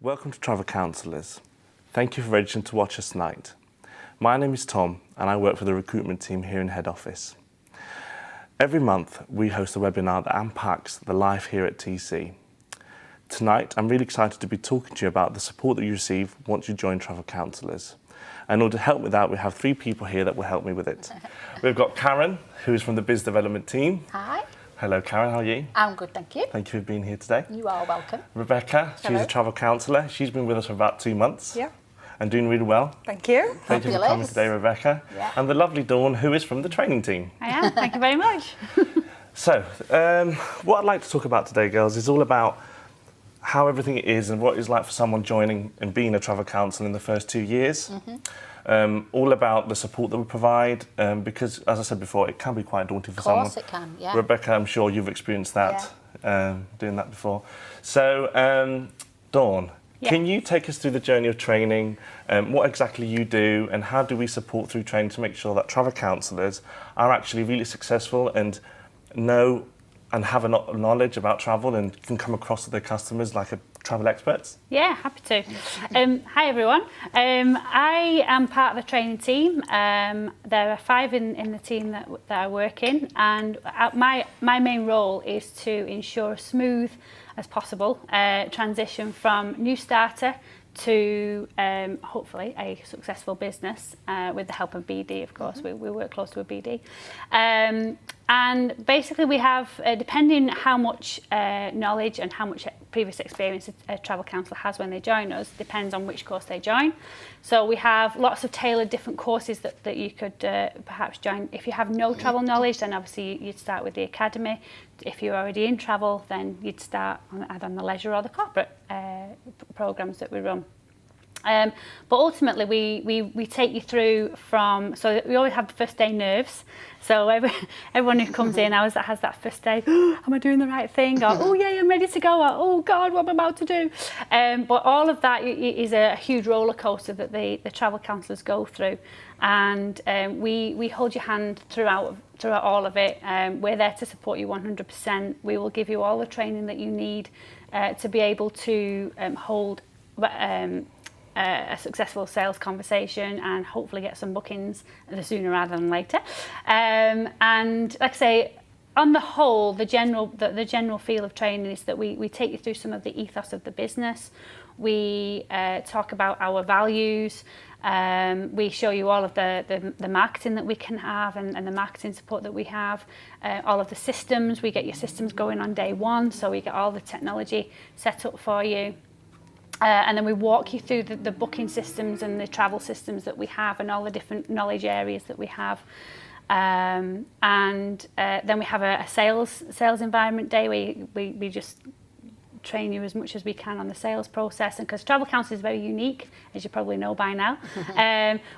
Welcome to Travel Counsellors. Thank you for registering to watch us tonight. My name is Tom and I work for the recruitment team here in head office. Every month we host a webinar that unpacks the life here at TC. Tonight I'm really excited to be talking to you about the support that you receive once you join Travel Counsellors. And in order to help with that, we have three people here that will help me with it. We've got Karen, who is from the biz development team. Hi. Hello Karen, how are you? I'm good, thank you. Thank you for being here today. You are welcome. Rebecca, she's Hello. a travel counsellor. She's been with us for about 2 months. Yeah. And doing really well. Thank you. Thank you for coming today, Rebecca. Yeah. And the lovely Dawn, who is from the training team. I am, thank you very much. So, what I'd like to talk about today, girls, is all about how everything is and what it's like for someone joining and being a travel counsellor in the first 2 years. All about the support that we provide, because, as I said before, it can be quite daunting for someone. Of course it can, yeah. Rebecca, I'm sure you've experienced that, doing that before. So, Dawn, can you take us through the journey of training, what exactly you do, and how do we support through training to make sure that travel counsellors are actually really successful and know and have a knowledge about travel and can come across to their customers like a travel experts? Yeah, happy to. Hi everyone. I am part of the training team. There are 5 in the team that I work in, and my main role is to ensure a smooth as possible transition from new starter to hopefully a successful business with the help of BD, of course. We work closely with BD. And basically we have, depending how much knowledge and how much previous experience a travel counsellor has when they join us, depends on which course they join. So we have lots of tailored different courses that you could perhaps join. If you have no travel knowledge, then obviously you'd start with the academy. If you're already in travel, then you'd start either on the leisure or the corporate programs that we run. But ultimately we take you through from, so we always have the first day nerves. So everyone who comes in has that first day, am I doing the right thing? Or, oh yeah, I'm ready to go. Or, oh God, what am I about to do? But all of that is a huge roller coaster that the travel counsellors go through. And we hold your hand throughout all of it. We're there to support you 100%. We will give you all the training that you need to be able to hold a successful sales conversation and hopefully get some bookings the sooner rather than later. And like I say, on the whole, the general feel of training is that we take you through some of the ethos of the business. We talk about our values. We show you all of the marketing that we can have and the marketing support that we have. All of the systems, we get your systems going on day one, so we get all the technology set up for you. And then we walk you through the booking systems and the travel systems that we have and all the different knowledge areas that we have. And then we have a sales environment day where we just train you as much as we can on the sales process, and because travel counsellors is very unique, as you probably know by now.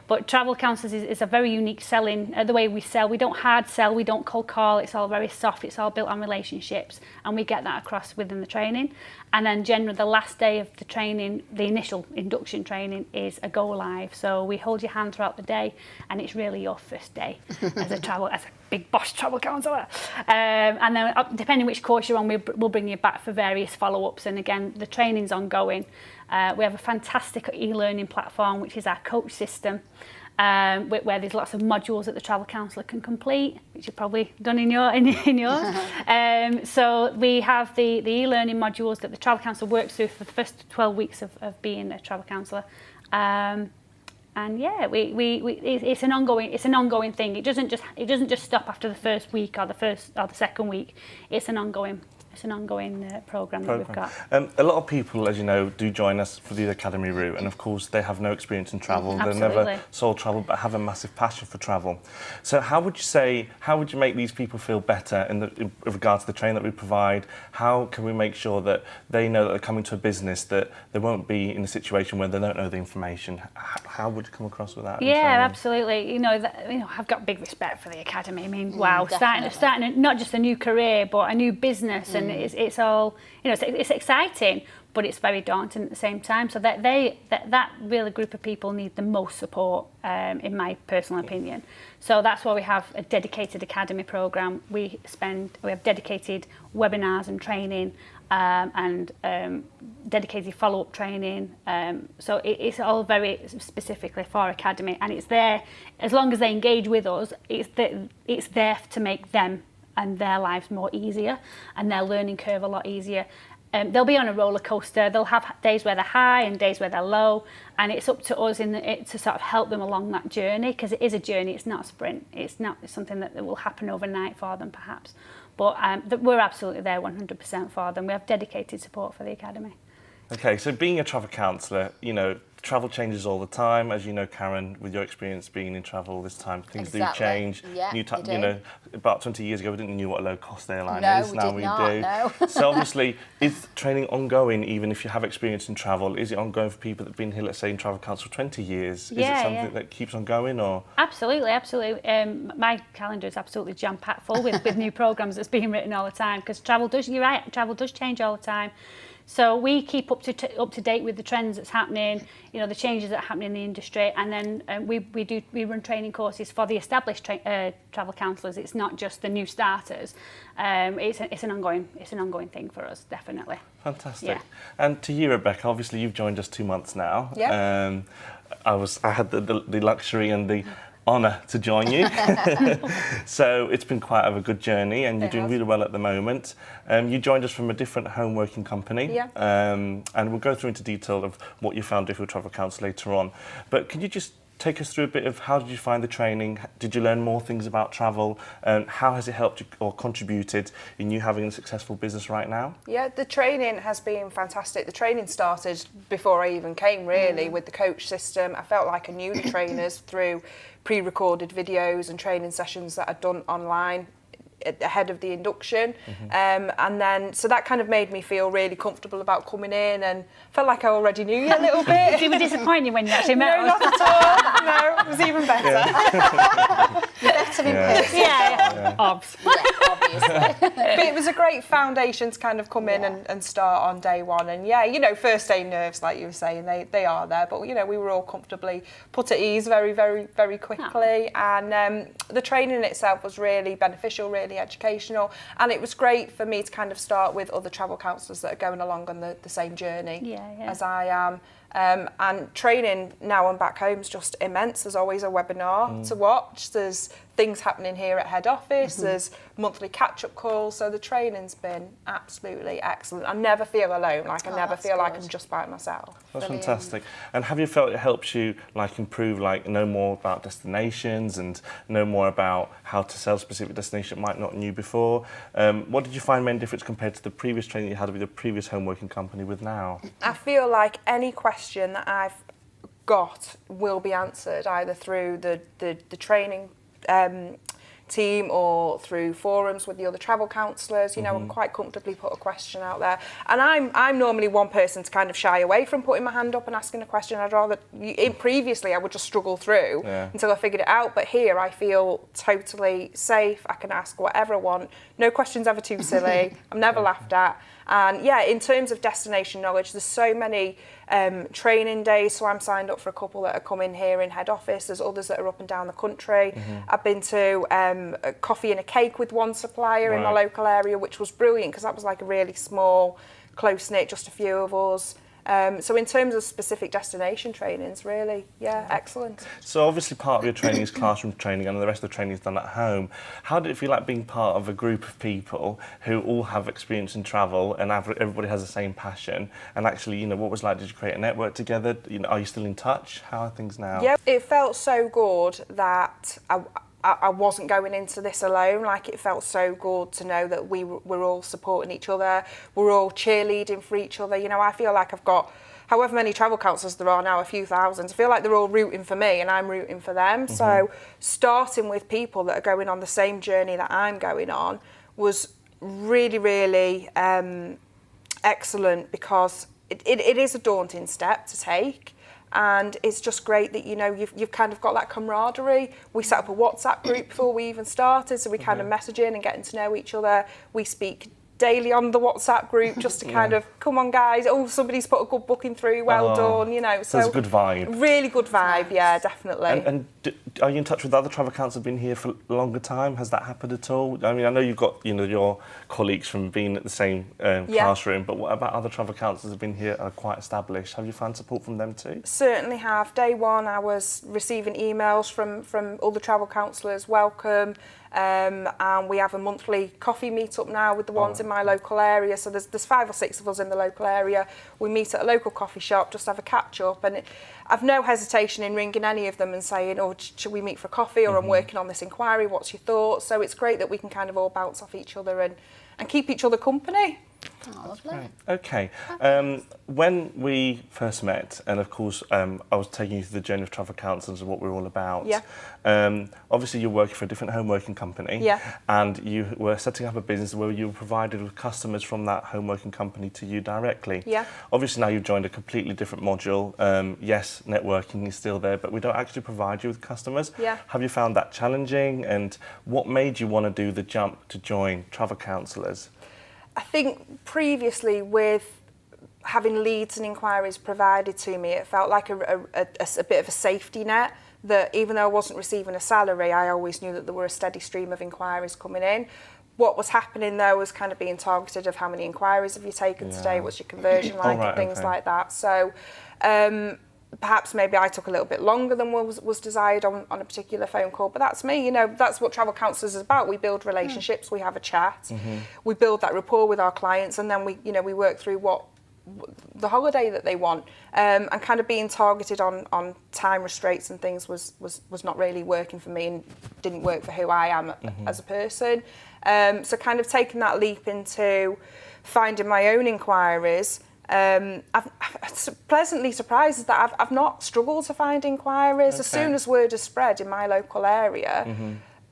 But travel counsellors is a very unique selling, the way we sell. We don't hard sell, we don't cold call, it's all very soft, it's all built on relationships, and we get that across within the training. And then generally the last day of the training, the initial induction training, is a go live. So we hold your hand throughout the day, and it's really your first day as a big boss travel counsellor. And then depending which course you're on, we'll bring you back for various follow-ups. And again, the training's ongoing. We have a fantastic e-learning platform, which is our coach system, where there's lots of modules that the travel counsellor can complete, which you've probably done in yours. So we have the e-learning modules that the travel counsellor works through for the first 12 weeks of being a travel counsellor. And yeah, it's an ongoing thing. It doesn't just stop after the first week or the second week. It's an ongoing program that we've got. A lot of people, as you know, do join us for the academy route, and of course they have no experience in travel. They've never sold travel but have a massive passion for travel. So how would you make these people feel better in regards to the training that we provide? How can we make sure that they know that they're coming to a business that they won't be in a situation where they don't know the information? How would you come across with that? Yeah, absolutely. I've got big respect for the academy. I mean, wow, starting not just a new career but a new business. And it's all, it's exciting, but it's very daunting at the same time. So that really group of people need the most support, in my personal opinion. So that's why we have a dedicated academy program. We have dedicated webinars and training and dedicated follow-up training. So it's all very specifically for Academy, and it's there, as long as they engage with us, it's there to make them and their lives more easier and their learning curve a lot easier. They'll be on a roller coaster. They'll have days where they're high and days where they're low, and it's up to us to sort of help them along that journey, because it is a journey. It's not a sprint. It's something that will happen overnight for them, perhaps. But we're absolutely there 100% for them. We have dedicated support for the Academy. Okay, so being a travel counsellor, travel changes all the time. As you know, Karen, with your experience being in travel this time, things do change. Yeah, about 20 years ago, we didn't know what a low-cost airline no, is. Now we do. No. So obviously, is training ongoing, even if you have experience in travel? Is it ongoing for people that have been here, let's say, in Travel Counsel for 20 years? Is it something that keeps on going, or? Absolutely. My calendar is absolutely jam-packed full with new programmes that's being written all the time, because travel does change all the time. So we keep up to date with the trends that's happening, the changes that happen in the industry, and then we run training courses for the established travel counsellors. It's not just the new starters. It's an ongoing thing for us, definitely. Fantastic. Yeah. And to you, Rebecca, obviously you've joined us 2 months now. Yeah. I had the luxury and the honour to join you. So it's been quite of a good journey, and you're doing really well at the moment. You joined us from a different home working company, and we'll go through into detail of what you found with Travel Counsellor later on. But can you just take us through a bit of how did you find the training? Did you learn more things about travel? How has it helped you or contributed in you having a successful business right now? Yeah, the training has been fantastic. The training started before I even came, really, with the coach system. I felt like I knew the trainers through pre-recorded videos and training sessions that I'd done online ahead of the induction, and then so that kind of made me feel really comfortable about coming in, and felt like I already knew you a little bit. Did we disappoint you when you actually met us? No, not at all. No, it was even better. You're better in person. Yeah. Obviously. But it was a great foundation to kind of come in and start on day one. And first day nerves, like you were saying, they are there. But we were all comfortably put at ease very, very, very quickly. And the training itself was really beneficial, really educational. And it was great for me to kind of start with other travel counsellors that are going along on the same journey as I am. And training now I'm back home is just immense. There's always a webinar to watch. There's things happening here at head office. There's monthly catch-up calls. So the training's been absolutely excellent. I never feel alone. I never feel like I'm just by myself. That's fantastic. And have you felt it helps you improve, know more about destinations and know more about how to sell specific destinations you might not knew before? What did you find main difference compared to the previous training you had with your previous home working company with now? I feel like any question that I've got will be answered either through the training team or through forums with the other travel counsellors. And quite comfortably put a question out there. And I'm normally one person to kind of shy away from putting my hand up and asking a question. I'd rather, previously I would just struggle through until I figured it out. But here I feel totally safe. I can ask whatever I want. No question's ever too silly. I'm never laughed at. And in terms of destination knowledge, there's so many training days. So I'm signed up for a couple that are coming here in head office. There's others that are up and down the country. I've been to a coffee and a cake with one supplier in my local area, which was brilliant because that was like a really small, close-knit, just a few of us. So in terms of specific destination trainings, really, excellent. So obviously part of your training is classroom training and the rest of the training is done at home. How did it feel like being part of a group of people who all have experience in travel and everybody has the same passion? And actually, what was it like? Did you create a network together? Are you still in touch? How are things now? Yeah, it felt so good that I wasn't going into this alone. It felt so good to know that we're all supporting each other. We're all cheerleading for each other. I feel like I've got however many travel counsellors there are now, a few thousand. I feel like they're all rooting for me and I'm rooting for them. So starting with people that are going on the same journey that I'm going on was really, really excellent, because it is a daunting step to take. And it's just great that, you've kind of got that camaraderie. We set up a WhatsApp group before we even started, so we kind of message in and getting to know each other. We speak daily on the WhatsApp group just to kind of, come on guys, somebody's put a good booking through, well done, So it's a good vibe. Really good vibe, yeah, definitely. And are you in touch with other travel counsellors who've been here for a longer time? Has that happened at all? I mean, I know you've got, your colleagues from being at the same classroom, but what about other travel counsellors who've been here, are quite established? Have you found support from them too? Certainly have. Day one, I was receiving emails from other travel counsellors, welcome, and we have a monthly coffee meet-up now with the ones in my local area. So there's 5 or 6 of us in the local area. We meet at a local coffee shop, just have a catch-up, and I've no hesitation in ringing any of them and saying, should we meet for coffee, or I'm working on this inquiry, what's your thoughts? So it's great that we can kind of all bounce off each other and keep each other company. Oh, lovely. Okay. When we first met, and of course I was taking you through the journey of Travel Counsellors and what we're all about. Yeah. Obviously you're working for a different home working company. Yeah. And you were setting up a business where you were provided with customers from that home working company to you directly. Yeah. Obviously now you've joined a completely different module. Yes, networking is still there, but we don't actually provide you with customers. Yeah. Have you found that challenging, and what made you want to do the jump to join Travel Counsellors? I think previously, with having leads and inquiries provided to me, it felt like a bit of a safety net, that even though I wasn't receiving a salary, I always knew that there were a steady stream of inquiries coming in. What was happening though was kind of being targeted of how many inquiries have you taken today, what's your conversion like, and things like that. So perhaps maybe I took a little bit longer than was desired on a particular phone call, but that's me. That's what Travel Counsellors is about. We build relationships, we have a chat, we build that rapport with our clients, and then we work through what the holiday that they want, and kind of being targeted on time restraints and things was not really working for me, and didn't work for who I am as a person. So kind of taking that leap into finding my own inquiries. I'm pleasantly surprised that I've not struggled to find inquiries. As soon as word has spread in my local area,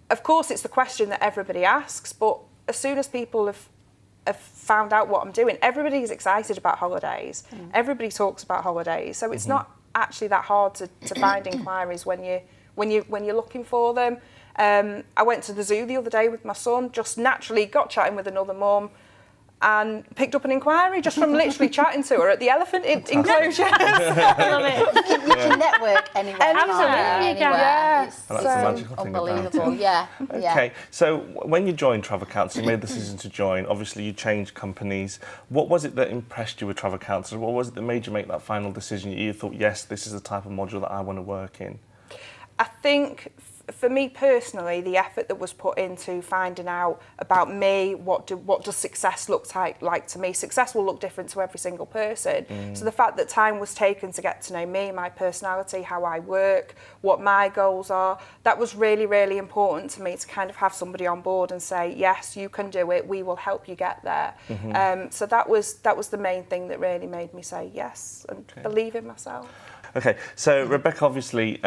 of course it's the question that everybody asks, but as soon as people have found out what I'm doing, everybody's excited about holidays. Everybody talks about holidays, so it's not actually that hard to find inquiries when you're looking for them. I went to the zoo the other day with my son, just naturally got chatting with another mum, and picked up an inquiry just from literally chatting to her at the elephant enclosure. I love it. You can network anywhere. Absolutely. Anywhere. Yeah. It's And that's the magical thing about unbelievable. it. Yeah. Okay, so when you joined Travel Counsellor, you made the decision to join. Obviously, you changed companies. What was it that impressed you with Travel Counsellor? What was it that made you make that final decision? You thought, yes, this is the type of module that I want to work in. I think for me personally, the effort that was put into finding out about me, what does success look like to me? Success will look different to every single person. So the fact that time was taken to get to know me, my personality, how I work, what my goals are, that was really, really important to me, to kind of have somebody on board and say, yes, you can do it, we will help you get there. So that was the main thing that really made me say yes and believe in myself. Okay, so Rebecca, obviously,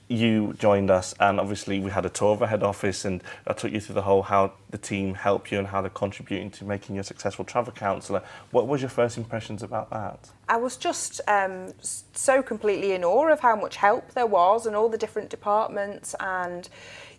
you joined us, and obviously we had a tour of our head office, and I took you through the whole how the team help you and how they're contributing to making you a successful travel counsellor. What was your first impressions about that? I was just so completely in awe of how much help there was, and all the different departments, and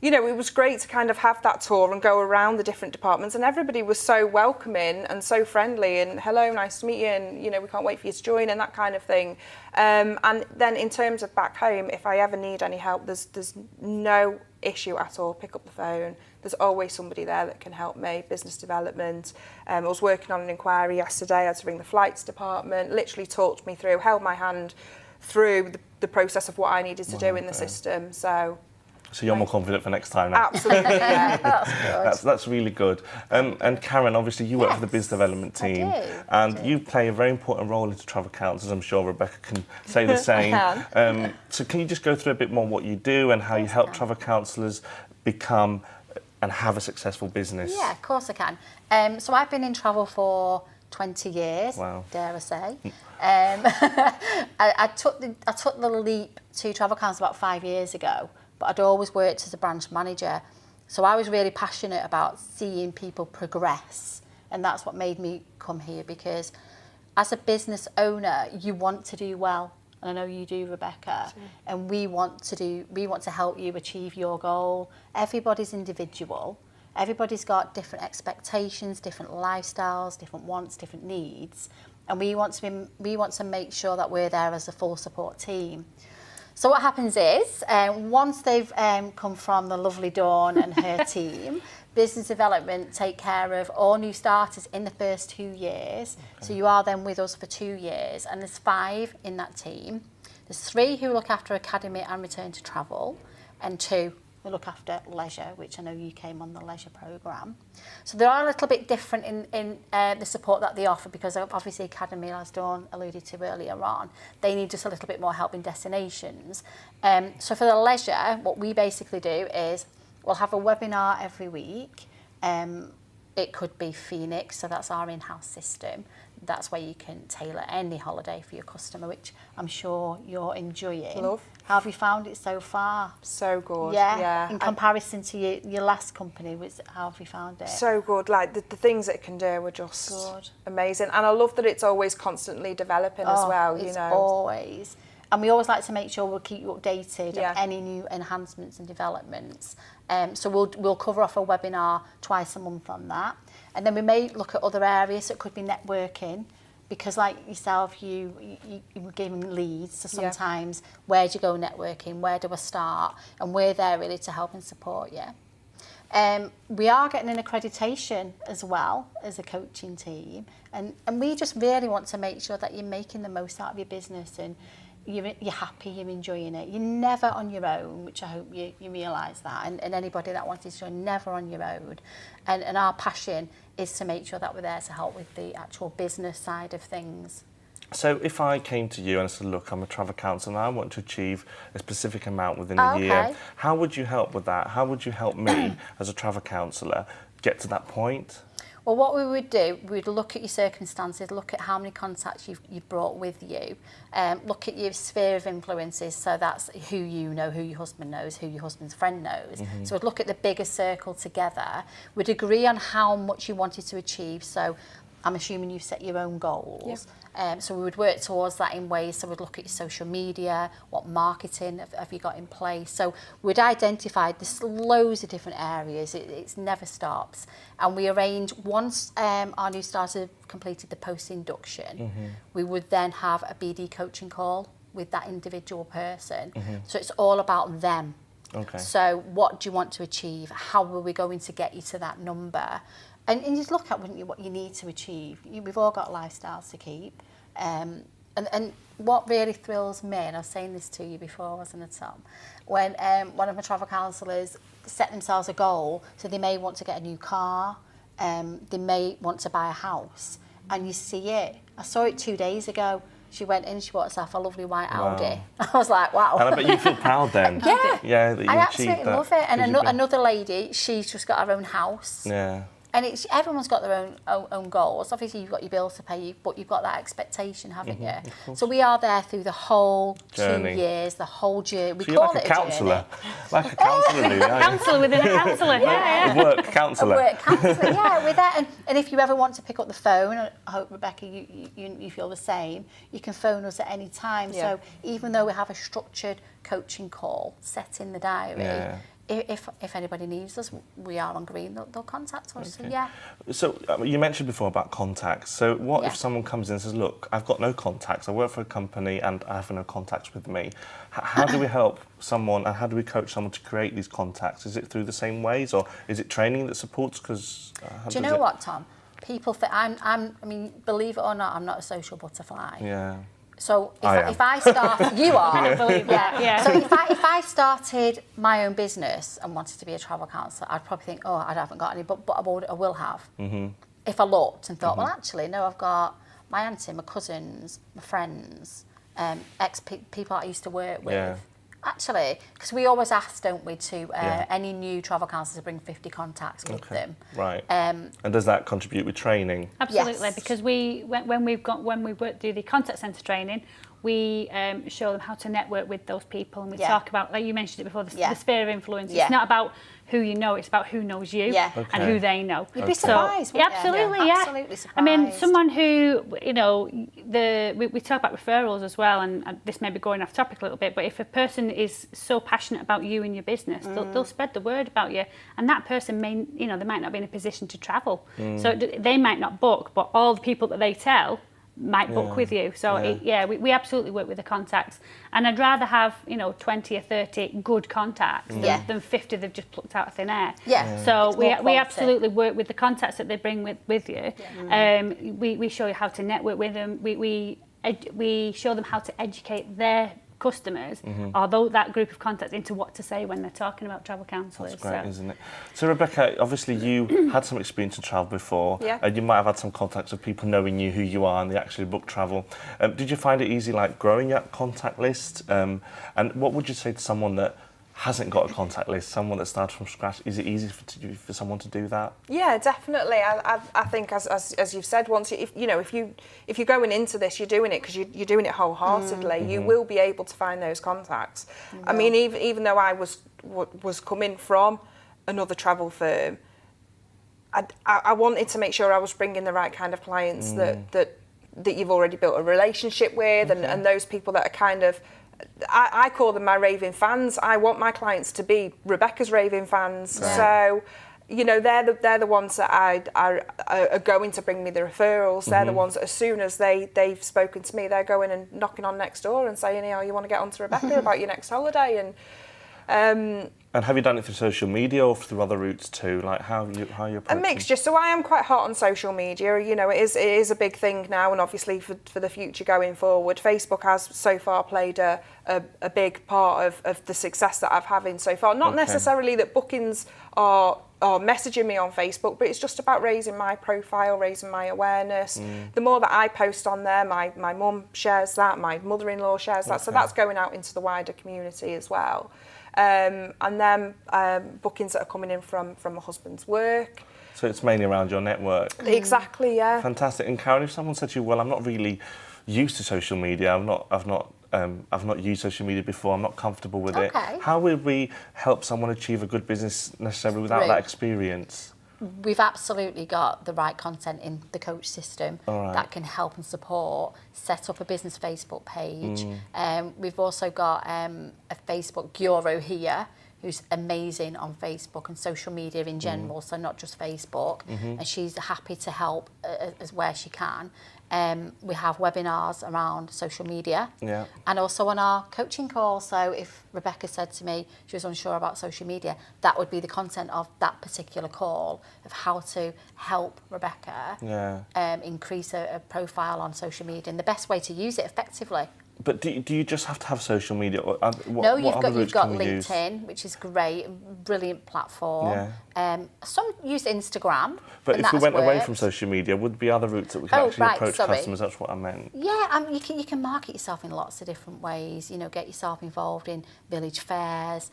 it was great to kind of have that tour and go around the different departments, and everybody was so welcoming and so friendly, and hello, nice to meet you, and we can't wait for you to join, and that kind of thing. And then in terms of back home, if I ever need any help, there's no issue at all. Pick up the phone. There's always somebody there that can help me. Business development. I was working on an inquiry yesterday. I had to ring the flights department. Literally talked me through, held my hand through the process of what I needed to do in the system. So you're more confident for next time now? Absolutely, yeah. That's good. That's really good. And Karen, obviously you work for the business development team, you play a very important role into Travel Counsellors. I'm sure Rebecca can say the same. So can you just go through a bit more what you do and how you help Travel Counsellors become and have a successful business? Yeah, of course I can. So I've been in travel for 20 years, dare I say. I took the leap to Travel Counsellor about 5 years ago, but I'd always worked as a branch manager. So I was really passionate about seeing people progress, and that's what made me come here, because as a business owner, you want to do well. And I know you do, Rebecca, and we want to help you achieve your goal. Everybody's individual. Everybody's got different expectations, different lifestyles, different wants, different needs, and we want to make sure that we're there as a full support team. So what happens is, once they've come from the lovely Dawn and her team, business development take care of all new starters in the first 2 years. So you are then with us for 2 years, and there's 5 in that team. There's 3 who look after academy and return to travel, and 2 who look after leisure, which I know you came on the leisure programme. So they are a little bit different in the support that they offer, because obviously academy, as Dawn alluded to earlier on, they need just a little bit more help in destinations. So for the leisure, what we basically do is we'll have a webinar every week. It could be Phoenix, so that's our in-house system. That's where you can tailor any holiday for your customer, which I'm sure you're enjoying. Love. How have you found it so far? So good. Yeah. In comparison to your last company, how have you found it? So good. Like the things it can do are just Good. amazing. And I love that it's always constantly developing as well, you It's know. always. And we always like to make sure we'll keep you updated Yeah. of any new enhancements and developments. So we'll cover off a webinar twice a month on that. And then we may look at other areas. So it could be networking, because like yourself, you were giving leads. So sometimes, where do you go networking? Where do I start? And we're there really to help and support you. We are getting an accreditation as well as a coaching team. And we just really want to make sure that you're making the most out of your business, and you're happy, you're enjoying it. You're never on your own, which I hope you realise that. And anybody that wants to join, never on your own. And our passion is to make sure that we're there to help with the actual business side of things. So if I came to you and I said, look, I'm a travel counsellor and I want to achieve a specific amount within a year, how would you help with that? How would you help me as a travel counsellor get to that point? Well, what we would do, we'd look at your circumstances, look at how many contacts you've brought with you, look at your sphere of influences, so that's who you know, who your husband knows, who your husband's friend knows. So we'd look at the bigger circle together. We'd agree on how much you wanted to achieve. So I'm assuming you've set your own goals. So we would work towards that in ways. So we'd look at your social media, what marketing have you got in place. So we'd identify there's loads of different areas. It never stops. And we arrange, once our new starters have completed the post-induction, we would then have a BD coaching call with that individual person. So it's all about them. Okay. So what do you want to achieve? How are we going to get you to that number? And you just look at, wouldn't you, what you need to achieve. We've all got lifestyles to keep. And what really thrills me, and I was saying this to you before, wasn't it, Tom? When one of my travel counsellors set themselves a goal, so they may want to get a new car, they may want to buy a house, and you see it. I saw it 2 days ago. She went in, she bought herself a lovely white Audi. I was like, wow. And I bet you feel proud then. Yeah, that you I achieved absolutely that. love it. And another lady, she's just got her own house. Yeah. And everyone's got their own goals. Obviously, you've got your bills to pay, but you've got that expectation, haven't you? So we are there through the whole journey. 2 years, the whole journey. We So call you're like it a counsellor. Like a counsellor, Lou, aren't you? Counsellor within a counsellor, yeah. A work counsellor. A work counsellor, yeah, we're there. And if you ever want to pick up the phone, I hope, Rebecca, you feel the same, you can phone us at any time. Yeah. So even though we have a structured coaching call set in the diary, if anybody needs us, we are on green, they'll contact us. Okay. So, yeah. So you mentioned before about contacts. So what Yeah. if someone comes in and says, look, I've got no contacts, I work for a company and I have no contacts with me. How do we help someone and how do we coach someone to create these contacts? Is it through the same ways or is it training that supports? Because Do you know what, Tom? People think, I mean, believe it or not, I'm not a social butterfly. Yeah. So I if I start, you are. I believe that, yeah. So if I started my own business and wanted to be a travel counsellor, I'd probably think, oh, I haven't got any, but I will have. If I looked and thought, well, actually, no, I've got my auntie, my cousins, my friends, ex-people I used to work with. Yeah. Actually, because we always ask, don't we, to any new travel counsellors to bring 50 contacts with them. Right. And does that contribute with training? Absolutely, Yes. because when we do the contact centre training, we show them how to network with those people, and we talk about, like you mentioned it before, the sphere of influence. Yeah. It's not about who you know, it's about who knows you and who they know. You'd be surprised, wouldn't you? Absolutely, yeah. Absolutely surprised. I mean, someone who, you know, we talk about referrals as well, and this may be going off topic a little bit, but if a person is so passionate about you and your business, they'll spread the word about you, and that person may, you know, they might not be in a position to travel. So they might not book, but all the people that they tell might book with you. So we absolutely work with the contacts, and I'd rather have 20 or 30 good contacts than 50 they've just plucked out of thin air. So we absolutely work with the contacts that they bring with you. We show you how to network with them. We show them how to educate their customers, although that group of contacts, into what to say when they're talking about travel counsellors. That's great, isn't it? So Rebecca, obviously you had some experience in travel before, and you might have had some contacts with people knowing you, who you are, and they actually book travel. Did you find it easy, like growing that contact list? And what would you say to someone that hasn't got a contact list, someone that started from scratch? Is it easy for someone to do that? Yeah, definitely. I think, as you've said, once if you're going into this, you're doing it because you're doing it wholeheartedly. You will be able to find those contacts. I mean, even though I was coming from another travel firm, I wanted to make sure I was bringing the right kind of clients that you've already built a relationship with, and those people that are kind of, I call them my raving fans. I want my clients to be Rebecca's raving fans. Right. So, they're the ones that are going to bring me the referrals. They're the ones that, as soon as they've spoken to me, they're going and knocking on next door and saying, you want to get on to Rebecca about your next holiday. And have you done it through social media or through other routes too? Like how you approaching? A mixture. So I am quite hot on social media. It is a big thing now, and obviously for the future going forward, Facebook has so far played a big part of the success that I've having so far. Not necessarily that bookings are messaging me on Facebook, but it's just about raising my profile, raising my awareness. The more that I post on there, my mum shares that, my mother-in-law shares that, so that's going out into the wider community as well. And then bookings that are coming in from my husband's work. So it's mainly around your network. Exactly, yeah. Fantastic. And Karen, if someone said to you, well, I'm not really used to social media, I've not used social media before, I'm not comfortable with it. How would we help someone achieve a good business necessarily without that experience? We've absolutely got the right content in the coach system that can help and support set up a business Facebook page. We've also got a Facebook guru here who's amazing on Facebook and social media in general, so not just Facebook, and she's happy to help as where she can. We have webinars around social media and also on our coaching call. So if Rebecca said to me she was unsure about social media, that would be the content of that particular call of how to help Rebecca increase a profile on social media and the best way to use it effectively. But do you just have to have social media? No, you've got LinkedIn, which is great, brilliant platform. Some use Instagram. But if we went away from social media, would there be other routes that we can actually approach customers? That's what I meant. Yeah, you can market yourself in lots of different ways. Get yourself involved in village fairs,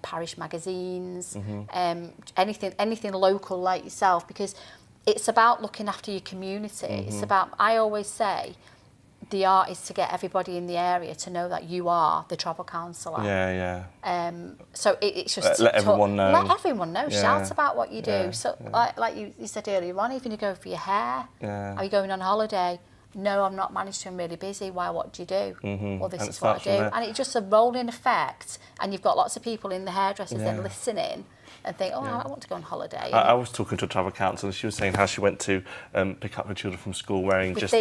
parish magazines, anything local like yourself, because it's about looking after your community. It's about, I always say, the art is to get everybody in the area to know that you are the travel counsellor. So it's just let everyone know. Let everyone know. Shout about what you do. So like you said earlier on, even you go for your hair. Are you going on holiday? No, I'm not managed to. I'm really busy. Why? What do you do? Well, this is what I do. And it's just a rolling effect. And you've got lots of people in the hairdressers then listening and think, I want to go on holiday. I was talking to a travel counsellor and she was saying how she went to pick up her children from school wearing just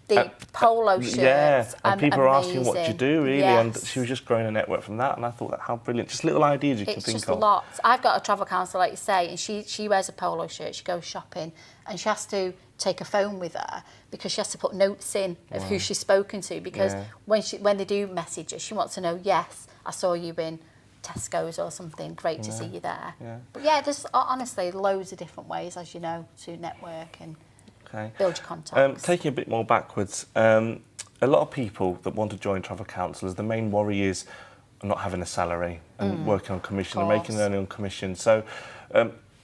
the polo shirts. And people are asking what do you do, really, and she was just growing a network from that, and I thought, how brilliant. Just little ideas you can think of. It's just lots. I've got a travel counsellor, like you say, and she wears a polo shirt, she goes shopping, and she has to take a phone with her because she has to put notes in of who she's spoken to, because when they do message her, she wants to know, yes, I saw you in Tesco's or something, great to see you there. But there's honestly loads of different ways, as you know, to network and build your contacts. Taking a bit more backwards, a lot of people that want to join Travel Counsellors, the main worry is not having a salary and working on commission and making money on commission. So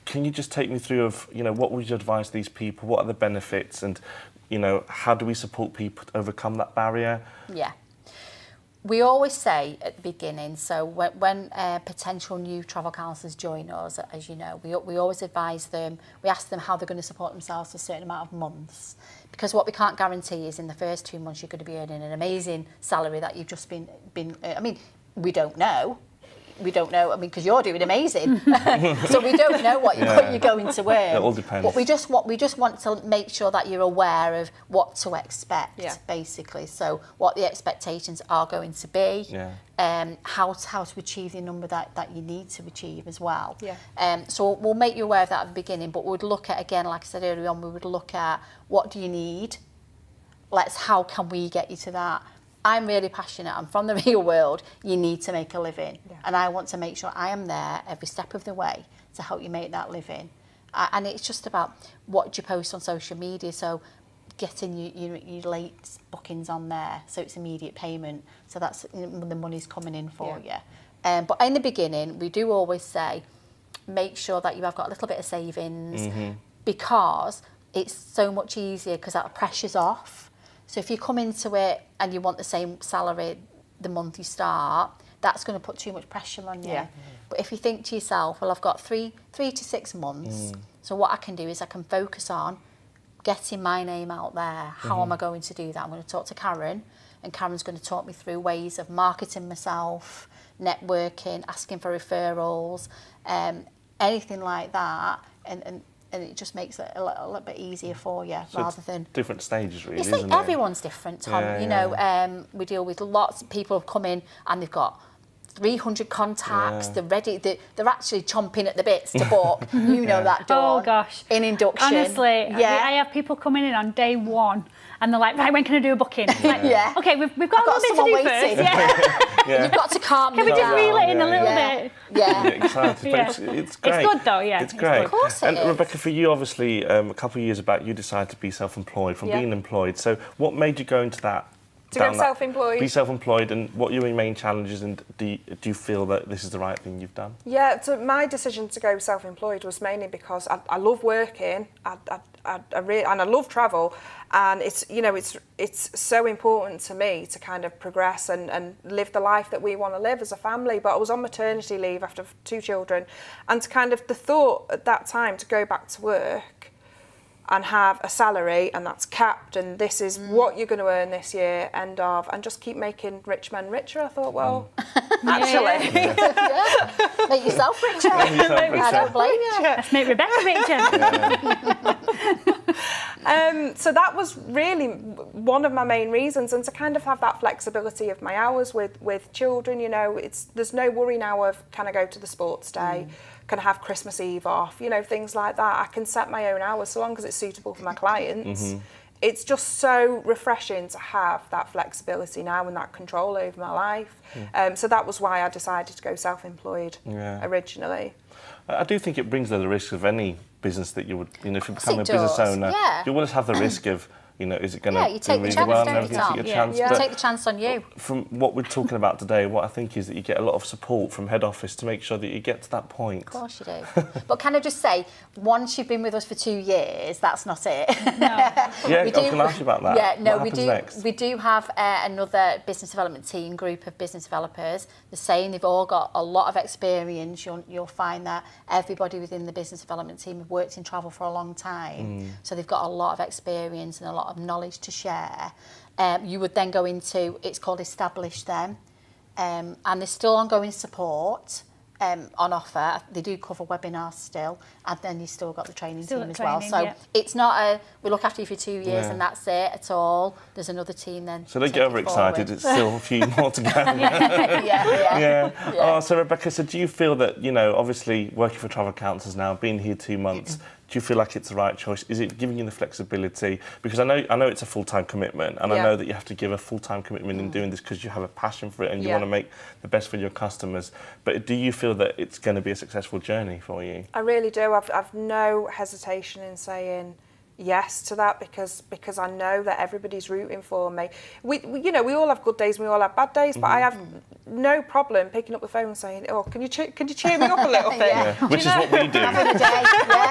can you just take me through what would you advise these people, what are the benefits, and how do we support people to overcome that barrier? We always say at the beginning, so when potential new travel counsellors join us, as you know, we always advise them, we ask them how they're going to support themselves for a certain amount of months. Because what we can't guarantee is in the first 2 months you're going to be earning an amazing salary that you've just been I mean, we don't know, we don't know. I mean, because you're doing amazing, so we don't know what you're going to earn. It all depends. But we just want to make sure that you're aware of what to expect, basically. So what the expectations are going to be, how to achieve the number that you need to achieve as well. So we'll make you aware of that at the beginning, but we'd look at, again, like I said earlier on, we would look at what do you need. How can we get you to that? I'm really passionate. I'm from the real world. You need to make a living. And I want to make sure I am there every step of the way to help you make that living. And it's just about what do you post on social media. So getting your late bookings on there, so it's immediate payment. So that's when the money's coming in for you. But in the beginning, we do always say, make sure that you have got a little bit of savings because it's so much easier because that pressure's off. So if you come into it and you want the same salary the month you start, that's going to put too much pressure on you. But if you think to yourself, well, I've got three to 6 months, so what I can do is I can focus on getting my name out there. How am I going to do that? I'm going to talk to Karen, and Karen's going to talk me through ways of marketing myself, networking, asking for referrals, anything like that, and it just makes it a little bit easier for you, so rather than different stages, really. It's like isn't everyone's different, Tom. You know, we deal with lots of people who've come in and they've got 300 contacts. They're ready. They're actually chomping at the bits to book. You know that, Dawn. Oh gosh, in induction. Honestly, I have people coming in on day one. And they're like, right, when can I do a booking? Like, okay, we've got a little bit to do first. You've got to calm Can me we just down. reel it in a little bit? Excited. But it's great. It's good though, It's great. Of course it is. Rebecca, for you, obviously, a couple of years back, you decided to be self-employed from being employed. So what made you go into that? To go self-employed. Be self-employed, and what are your main challenges, and do you feel that this is the right thing you've done? Yeah, so my decision to go self-employed was mainly because I love working, and I love travel, and it's so important to me to kind of progress and live the life that we want to live as a family. But I was on maternity leave after 2 children, and to kind of the thought at that time to go back to work and have a salary, and that's capped, and this is what you're going to earn this year, end of, and just keep making rich men richer. I thought, well, actually, make yourself richer. I don't blame you. Let's make Rebecca richer. So that was really one of my main reasons, and to kind of have that flexibility of my hours with children. You know, there's no worry now of can I go to the sports day. Can I have Christmas Eve off? You know, things like that. I can set my own hours so long as it's suitable for my clients. It's just so refreshing to have that flexibility now and that control over my life. So that was why I decided to go self-employed originally. I do think it brings the risk of any business that you would, if you become a it business does, owner, you always have the risk of, is it going to you take do the really chance, well and don't everything? you, Take Tom? a chance. You But take the chance on you. from what we're talking about today, what I think is that you get a lot of support from head office to make sure that you get to that point. Of course you do. But can I just say, once you've been with us for 2 years, that's not it. I can ask you about that. Yeah, no, what happens next? We do have another business development team, group of business developers. They're saying they've all got a lot of experience. You'll find that everybody within the business development team have worked in travel for a long time. So they've got a lot of experience and a lot of knowledge to share. You would then go into, it's called Establish Them, and there's still ongoing support on offer. They do cover webinars still, and then you've still got the training team as well. So it's not we look after you for 2 years and that's it at all. There's another team then. So don't get overexcited, it's still a few more to go. Oh, so Rebecca, so do you feel that, obviously working for Travel Counsellors now, being here 2 months, do you feel like it's the right choice? Is it giving you the flexibility? Because I know it's a full-time commitment, and I know that you have to give a full-time commitment in doing this because you have a passion for it and you want to make the best for your customers. But do you feel that it's going to be a successful journey for you? I really do. I've no hesitation in saying yes to that because I know that everybody's rooting for me. We all have good days and we all have bad days, but I have no problem picking up the phone and saying, "Oh, can you cheer me up a little bit?" Which is what we do.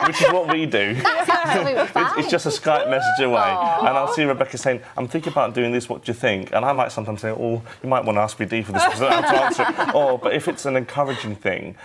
Which is what we do. That's absolutely fine. It's just a Skype message away, and I'll see Rebecca saying, "I'm thinking about doing this. What do you think?" And I might sometimes say, "Oh, you might want to ask BD for this because I don't have to answer it." But if it's an encouraging thing,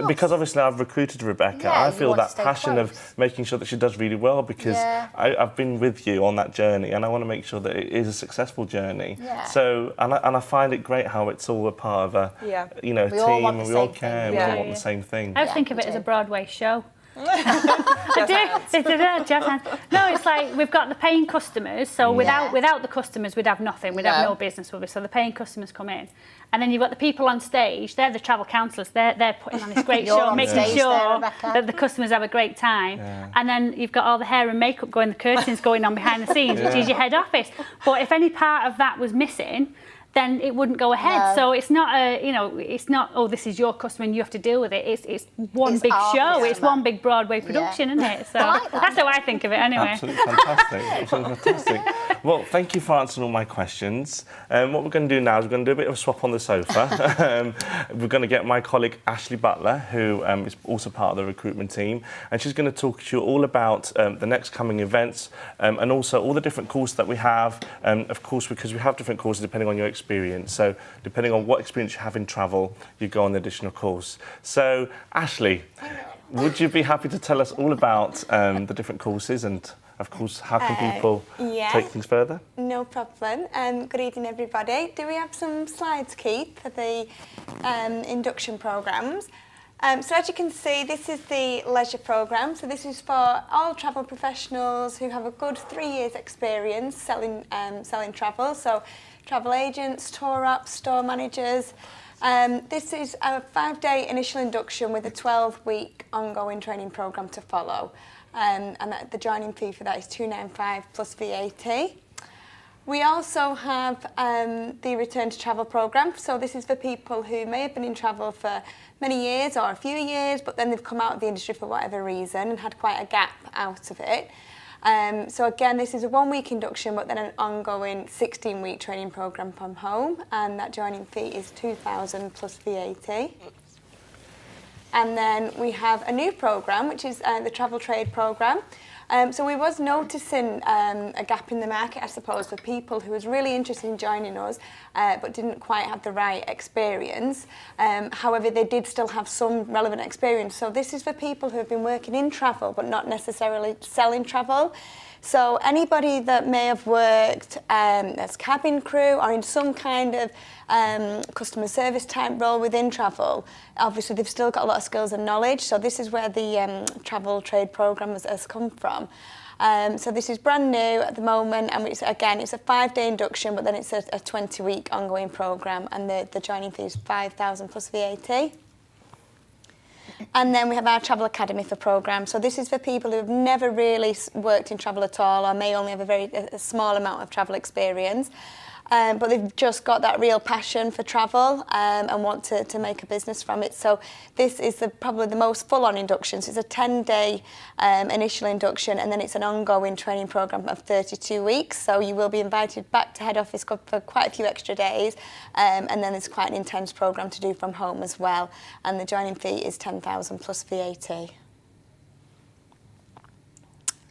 because obviously I've recruited Rebecca, Yeah, I you feel want to that stay passion close. of making sure that she does really well, because Yeah. I've been with you on that journey, and I want to make sure that it is a successful journey. Yeah. So, and I find it great how it's all a part of a, Yeah. you know, We all team, want and the we all same care, thing. and we Yeah. all want the same thing. I always Yeah, think of we it as a do. Broadway show. Jazz hands. No, it's like we've got the paying customers. So without the customers, we'd have nothing. We'd have no business, would we? So the paying customers come in, and then you've got the people on stage. They're the travel counsellors. They're putting on this great You're show, on making stage there, sure Rebecca. that the customers have a great time. Yeah. And then you've got all the hair and makeup going, the curtains going on behind the scenes, which is your head office. But if any part of that was missing, then it wouldn't go ahead. No. So it's not it's not, oh, this is your customer and you have to deal with it. It's one It's big our show. It's customer. one big Broadway production, isn't it? So I like that. that's how I think of it anyway. Absolutely fantastic. Absolutely fantastic. Well, thank you for answering all my questions. What we're going to do now is we're going to do a bit of a swap on the sofa. We're going to get my colleague Ashley Butler, who is also part of the recruitment team, and she's going to talk to you all about the next coming events, and also all the different courses that we have. Of course, because we have different courses depending on your experience. So depending on what experience you have in travel, you go on the additional course. So Ashley, would you be happy to tell us all about the different courses, and of course, how can people take things further? No problem. Good evening, everybody. Do we have some slides, Keith, for the induction programmes? So as you can see, this is the leisure programme. So this is for all travel professionals who have a good 3 years experience selling travel. So travel agents, tour ops, store managers. This is a 5-day initial induction with a 12-week ongoing training programme to follow. And the joining fee for that is $295 plus VAT. We also have the Return to Travel programme. So this is for people who may have been in travel for many years or a few years, but then they've come out of the industry for whatever reason and had quite a gap out of it. So again, this is a 1-week induction, but then an ongoing 16-week training programme from home, and that joining fee is $2,000 plus VAT. And then we have a new programme, which is the Travel Trade programme. So we was noticing a gap in the market, I suppose, for people who was really interested in joining us, but didn't quite have the right experience. However, they did still have some relevant experience. So this is for people who have been working in travel, but not necessarily selling travel. So anybody that may have worked as cabin crew or in some kind of customer service type role within travel, obviously they've still got a lot of skills and knowledge. So this is where the Travel Trade programme has come from. So this is brand new at the moment, and it's a 5-day induction, but then it's a 20-week ongoing programme, and the joining fee is $5,000 plus VAT. And then we have our Travel Academy for programme. So this is for people who have never really worked in travel at all, or may only have a small amount of travel experience. But they've just got that real passion for travel and want to make a business from it. So this is probably the most full-on induction. So it's a 10-day initial induction, and then it's an ongoing training programme of 32 weeks. So you will be invited back to head office for quite a few extra days, and then there's quite an intense programme to do from home as well. And the joining fee is $10,000 plus VAT.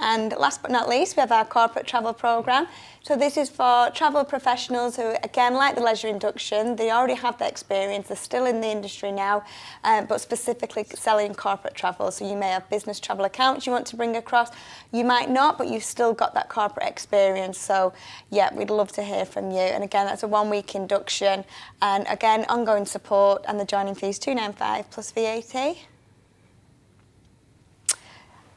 And last but not least, we have our corporate travel programme. So this is for travel professionals who, again, like the leisure induction, they already have the experience, they're still in the industry now, but specifically selling corporate travel. So you may have business travel accounts you want to bring across. You might not, but you've still got that corporate experience. So yeah, we'd love to hear from you. And again, that's a 1-week induction. And again, ongoing support, and the joining fee is $295 plus VAT.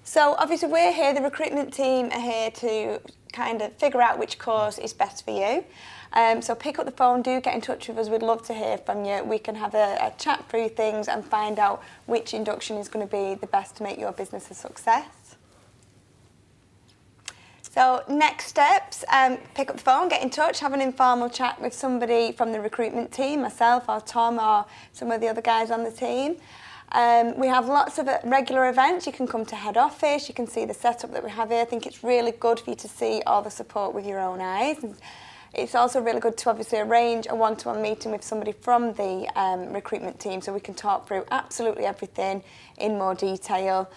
So obviously we're here, the recruitment team are here to kind of figure out which course is best for you. So pick up the phone, do get in touch with us, we'd love to hear from you. We can have a chat through things and find out which induction is going to be the best to make your business a success. So next steps, pick up the phone, get in touch, have an informal chat with somebody from the recruitment team, myself or Tom or some of the other guys on the team. We have lots of regular events. You can come to head office, you can see the setup that we have here. I think it's really good for you to see all the support with your own eyes. And It's also really good to obviously arrange a one-to-one meeting with somebody from the recruitment team so we can talk through absolutely everything in more detail.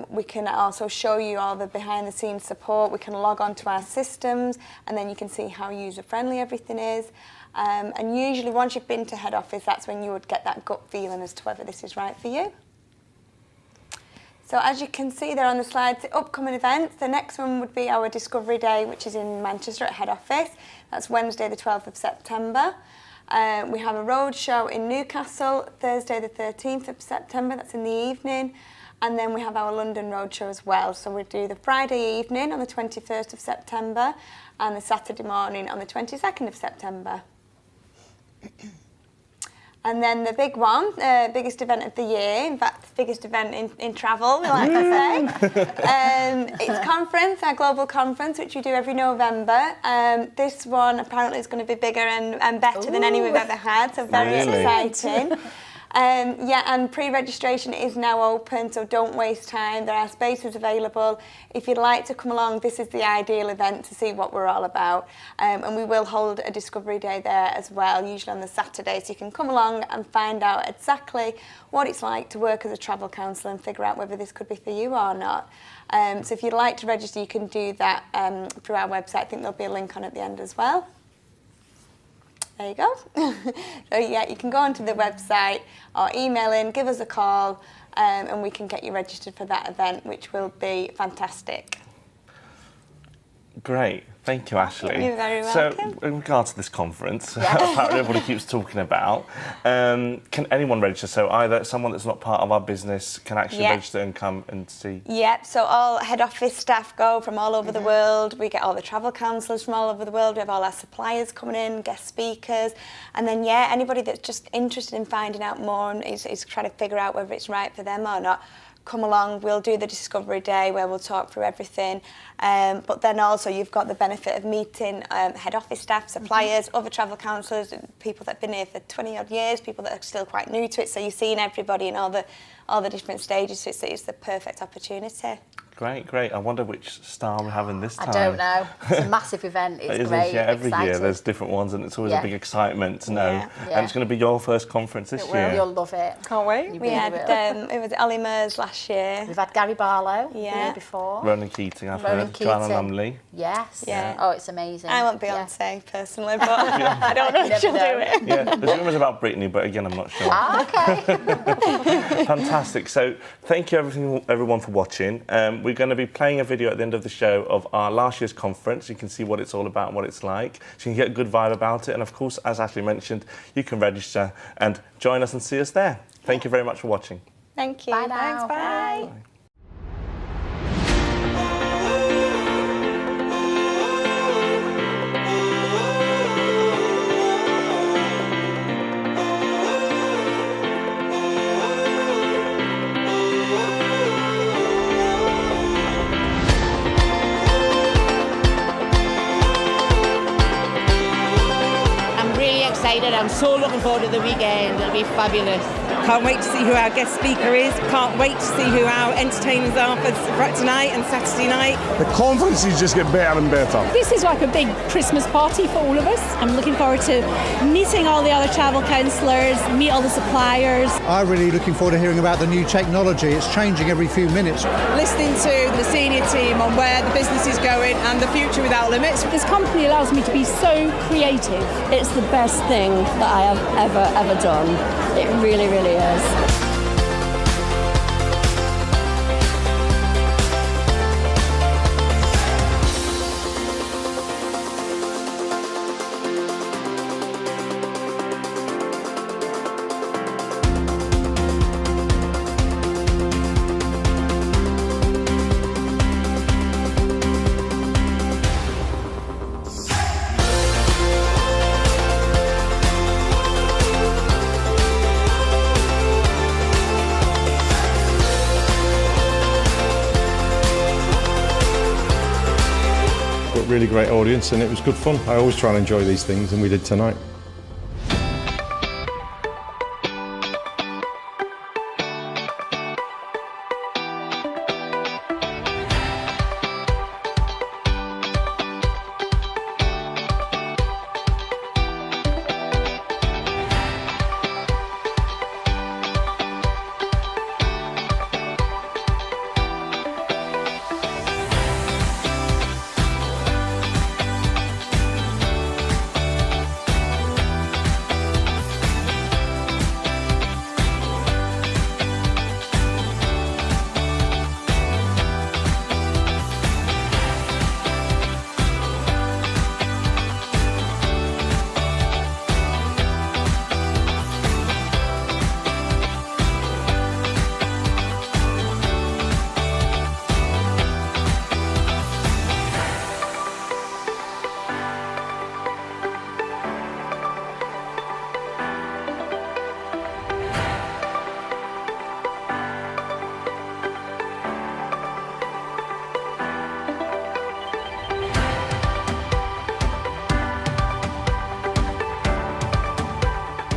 We can also show you all the behind-the-scenes support. We can log on to our systems and then you can see how user-friendly everything is. And usually once you've been to head office, that's when you would get that gut feeling as to whether this is right for you. So as you can see there on the slides, the upcoming events, the next one would be our Discovery Day, which is in Manchester at head office. That's Wednesday the 12th of September. We have a road show in Newcastle, Thursday the 13th of September, that's in the evening. And then we have our London road show as well. So we do the Friday evening on the 21st of September and the Saturday morning on the 22nd of September. And then the big one, biggest event of the year, in fact, the biggest event in travel, we like to say. It's conference, our global conference, which we do every November. This one apparently is going to be bigger and better than any we've ever had, so very exciting. And pre-registration is now open, so don't waste time. There are spaces available. If you'd like to come along, this is the ideal event to see what we're all about. And we will hold a Discovery Day there as well, usually on the Saturday, so you can come along and find out exactly what it's like to work as a travel counsellor and figure out whether this could be for you or not. So if you'd like to register, you can do that through our website. I think there'll be a link on at the end as well. There you go. So yeah, you can go onto the website or email in, give us a call, and we can get you registered for that event, which will be fantastic. Great. Thank you, Ashley. You're very welcome. So, in regards to this conference, apparently everybody keeps talking about, can anyone register? So either someone that's not part of our business can actually register and come and see? Yep, so all head office staff go from all over the world. We get all the travel counsellors from all over the world. We have all our suppliers coming in, guest speakers. And then, anybody that's just interested in finding out more and is trying to figure out whether it's right for them or not, come along. We'll do the Discovery Day where we'll talk through everything. But then also you've got the benefit of meeting head office staff, suppliers, other travel counsellors, people that have been here for 20 odd years, people that are still quite new to it. So you're seeing everybody in all the different stages. So it's the perfect opportunity. Great. I wonder which star we're having this time. I don't know. It's a massive event. It's great. Yeah, every exciting. year there's different ones and it's always a big excitement to know. And it's going to be your first conference this year. You'll love it. Can't wait. You We really had, will. it was Ollie Mers last year. We've had Gary Barlow the year before. Ronan Keating, I've Ronan heard. Joanna Keating. Lumley. Yes. Yeah. Oh, it's amazing. I want Beyonce personally, but I don't know if she'll do it. Yeah, there's rumours about Britney, but again, I'm not sure. Okay. Fantastic. So thank you everyone for watching. We're going to be playing a video at the end of the show of our last year's conference. You can see what it's all about and what it's like. So you can get a good vibe about it. And of course, as Ashley mentioned, you can register and join us and see us there. Thank you very much for watching. Thank you. Bye now. Thanks, bye. Bye. I'm so looking forward to the weekend. It'll be fabulous. Can't wait to see who our guest speaker is. Can't wait to see who our entertainers are for tonight and Saturday night. The conferences just get better and better. This is like a big Christmas party for all of us. I'm looking forward to meeting all the other travel counsellors, meet all the suppliers. I'm really looking forward to hearing about the new technology. It's changing every few minutes. Listening to the senior team on where the business is going and the future without limits. This company allows me to be so creative. It's the best thing that I have ever done. It really, really is. Really great audience and it was good fun. I always try and enjoy these things and we did tonight.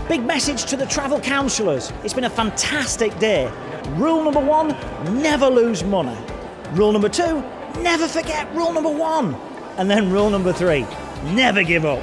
Big message to the Travel Counsellors. It's been a fantastic day. Rule number 1, never lose money. Rule number 2, never forget rule number 1. And then rule number 3, never give up.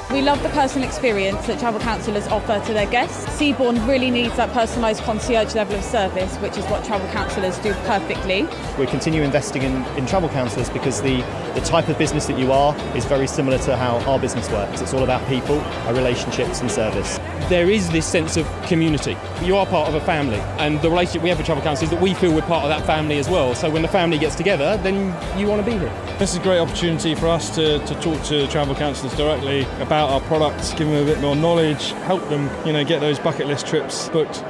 We love the personal experience that Travel Counsellors offer to their guests. Seabourn really needs that personalised concierge level of service, which is what Travel Counsellors do perfectly. We continue investing in Travel Counsellors because the type of business that you are is very similar to how our business works. It's all about people, our relationships and service. There is this sense of community. You are part of a family, and the relationship we have with Travel Counsellors is that we feel we're part of that family as well. So when the family gets together, then you want to be here. This is a great opportunity for us to talk to Travel Counsellors directly about our products, give them a bit more knowledge, help them, get those bucket list trips booked.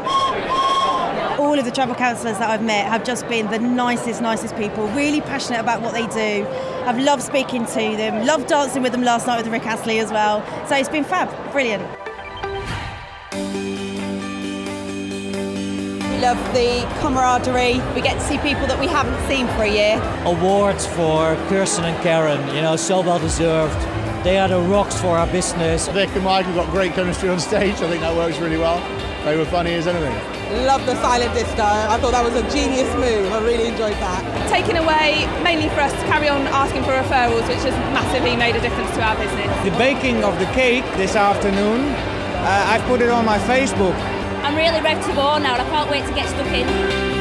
All of the Travel Counsellors that I've met have just been the nicest people, really passionate about what they do. I've loved speaking to them, loved dancing with them last night with Rick Astley as well. So it's been fab, brilliant. Love the camaraderie. We get to see people that we haven't seen for a year. Awards for Kirsten and Karen, so well deserved. They are the rocks for our business. Vic and Michael got great chemistry on stage. I think that works really well. They were funny as anything. Love the silent disco. I thought that was a genius move. I really enjoyed that. Taken away mainly for us to carry on asking for referrals, which has massively made a difference to our business. The baking of the cake this afternoon, I put it on my Facebook. I'm really ready to go now. I can't wait to get stuck in.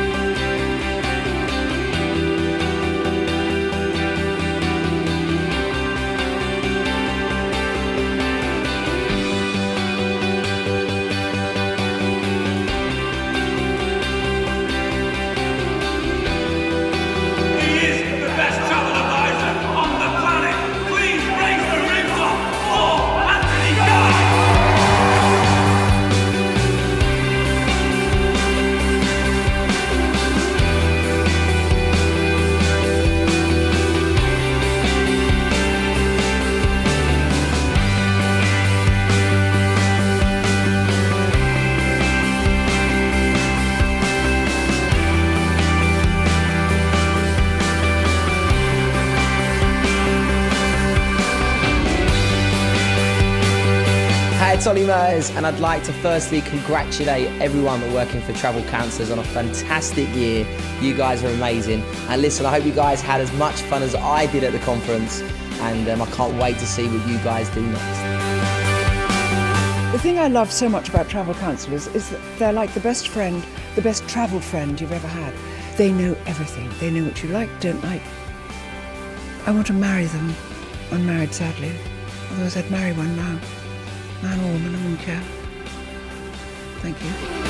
It's Ollie Murs, and I'd like to firstly congratulate everyone that's working for Travel Counsellors on a fantastic year. You guys are amazing. And listen, I hope you guys had as much fun as I did at the conference, and I can't wait to see what you guys do next. The thing I love so much about Travel Counsellors is that they're like the best friend, the best travel friend you've ever had. They know everything. They know what you like, don't like. I want to marry them. I'm married, sadly. Otherwise I'd marry one now. Man or woman, I wouldn't care. Thank you.